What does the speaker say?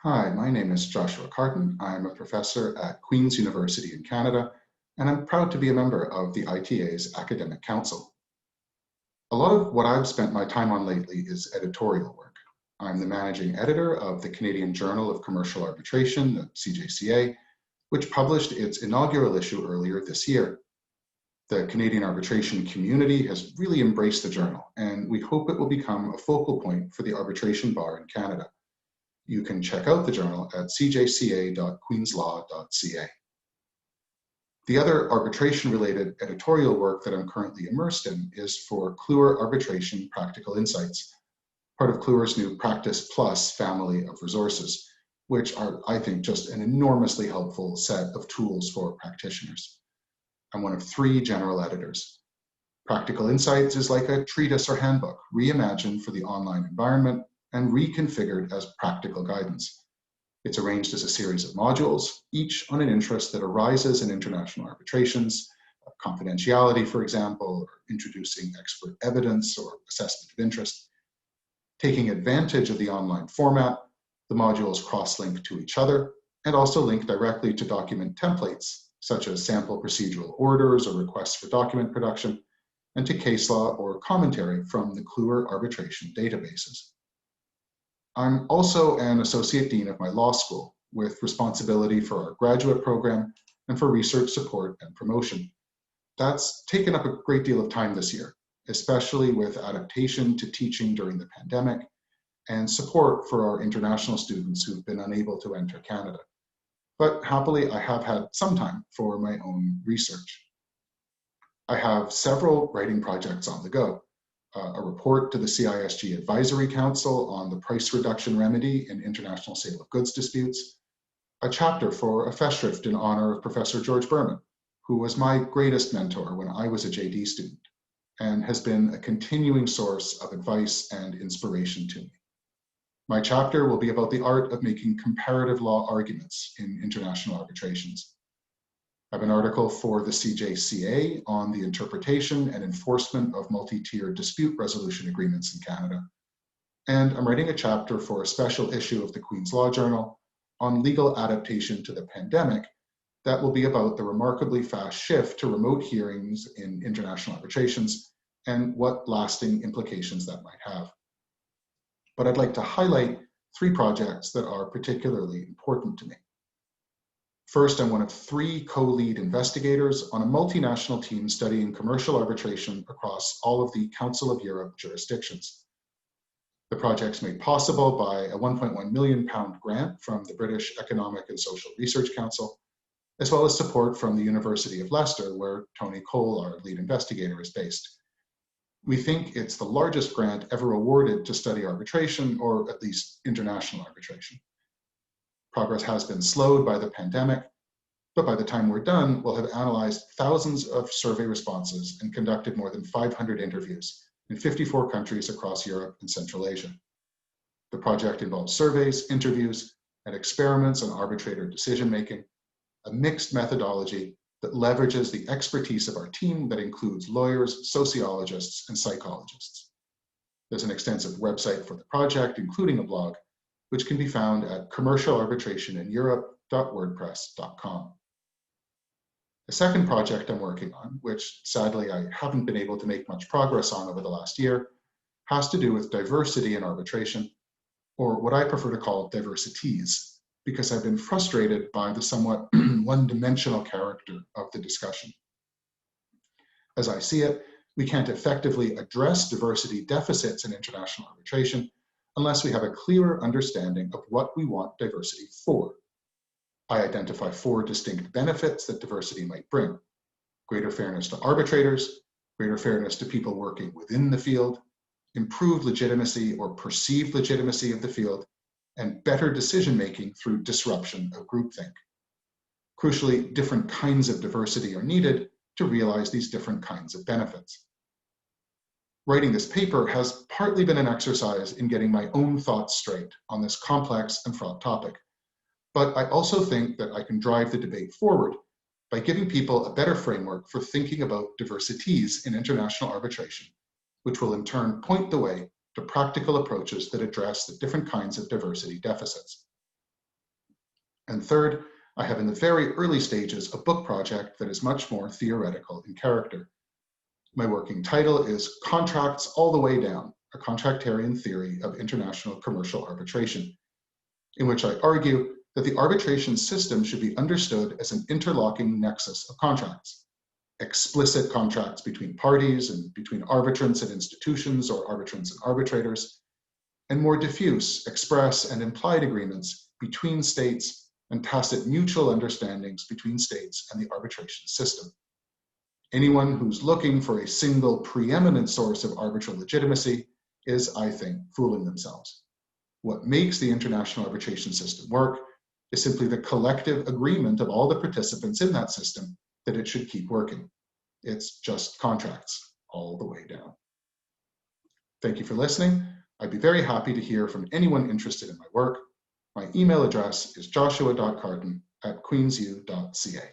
Hi, my name is Joshua Karton. I'm a professor at Queen's University in Canada, and I'm proud to be a member of the ITA's Academic Council. A lot of what I've spent my time on lately is editorial work. I'm the managing editor of the Canadian Journal of Commercial Arbitration, the CJCA, which published its inaugural issue earlier this year. The Canadian arbitration community has really embraced the journal, and we hope it will become a focal point for the arbitration bar in Canada. You can check out the journal at cjca.queenslaw.ca. The other arbitration-related editorial work that I'm currently immersed in is for Kluwer Arbitration Practical Insights, part of Kluwer's new Practice Plus family of resources, which are, I think, just an enormously helpful set of tools for practitioners. I'm one of 3 general editors. Practical Insights is like a treatise or handbook, reimagined for the online environment and reconfigured as practical guidance. It's arranged as a series of modules, each on an interest that arises in international arbitrations, confidentiality, for example, or introducing expert evidence or assessment of interest. Taking advantage of the online format, the modules cross-link to each other and also link directly to document templates, such as sample procedural orders or requests for document production, and to case law or commentary from the Kluwer arbitration databases. I'm also an associate dean of my law school, with responsibility for our graduate program and for research support and promotion. That's taken up a great deal of time this year, especially with adaptation to teaching during the pandemic and support for our international students who've been unable to enter Canada. But happily, I have had some time for my own research. I have several writing projects on the go. A report to the CISG Advisory Council on the price reduction remedy in international sale of goods disputes, a chapter for a festschrift in honor of Professor George Berman, who was my greatest mentor when I was a JD student, and has been a continuing source of advice and inspiration to me. My chapter will be about the art of making comparative law arguments in international arbitrations. I have an article for the CJCA on the interpretation and enforcement of multi-tier dispute resolution agreements in Canada. And I'm writing a chapter for a special issue of the Queen's Law Journal on legal adaptation to the pandemic that will be about the remarkably fast shift to remote hearings in international arbitrations and what lasting implications that might have. But I'd like to highlight 3 projects that are particularly important to me. First, I'm one of 3 co-lead investigators on a multinational team studying commercial arbitration across all of the Council of Europe jurisdictions. The project's made possible by a £1.1 million grant from the British Economic and Social Research Council, as well as support from the University of Leicester, where Tony Cole, our lead investigator, is based. We think it's the largest grant ever awarded to study arbitration, or at least international arbitration. Progress has been slowed by the pandemic, but by the time we're done, we'll have analyzed thousands of survey responses and conducted more than 500 interviews in 54 countries across Europe and Central Asia. The project involves surveys, interviews, and experiments on arbitrator decision-making, a mixed methodology that leverages the expertise of our team that includes lawyers, sociologists, and psychologists. There's an extensive website for the project, including a blog, which can be found at commercialarbitrationineurope.wordpress.com. The second project I'm working on, which sadly I haven't been able to make much progress on over the last year, has to do with diversity in arbitration, or what I prefer to call diversities, because I've been frustrated by the somewhat one-dimensional character of the discussion. As I see it, we can't effectively address diversity deficits in international arbitration unless we have a clearer understanding of what we want diversity for. I identify 4 distinct benefits that diversity might bring: greater fairness to arbitrators, greater fairness to people working within the field, improved legitimacy or perceived legitimacy of the field, and better decision-making through disruption of groupthink. Crucially, different kinds of diversity are needed to realize these different kinds of benefits. Writing this paper has partly been an exercise in getting my own thoughts straight on this complex and fraught topic, but I also think that I can drive the debate forward by giving people a better framework for thinking about diversities in international arbitration, which will in turn point the way to practical approaches that address the different kinds of diversity deficits. And third, I have in the very early stages a book project that is much more theoretical in character. My working title is Contracts All the Way Down, a contractarian theory of international commercial arbitration, in which I argue that the arbitration system should be understood as an interlocking nexus of contracts. Explicit contracts between parties and between arbitrants and institutions or arbitrants and arbitrators, and more diffuse, express, and implied agreements between states and tacit mutual understandings between states and the arbitration system. Anyone who's looking for a single preeminent source of arbitral legitimacy is, I think, fooling themselves. What makes the international arbitration system work is simply the collective agreement of all the participants in that system that it should keep working. It's just contracts all the way down. Thank you for listening. I'd be very happy to hear from anyone interested in my work. My email address is joshua.karton@queensu.ca.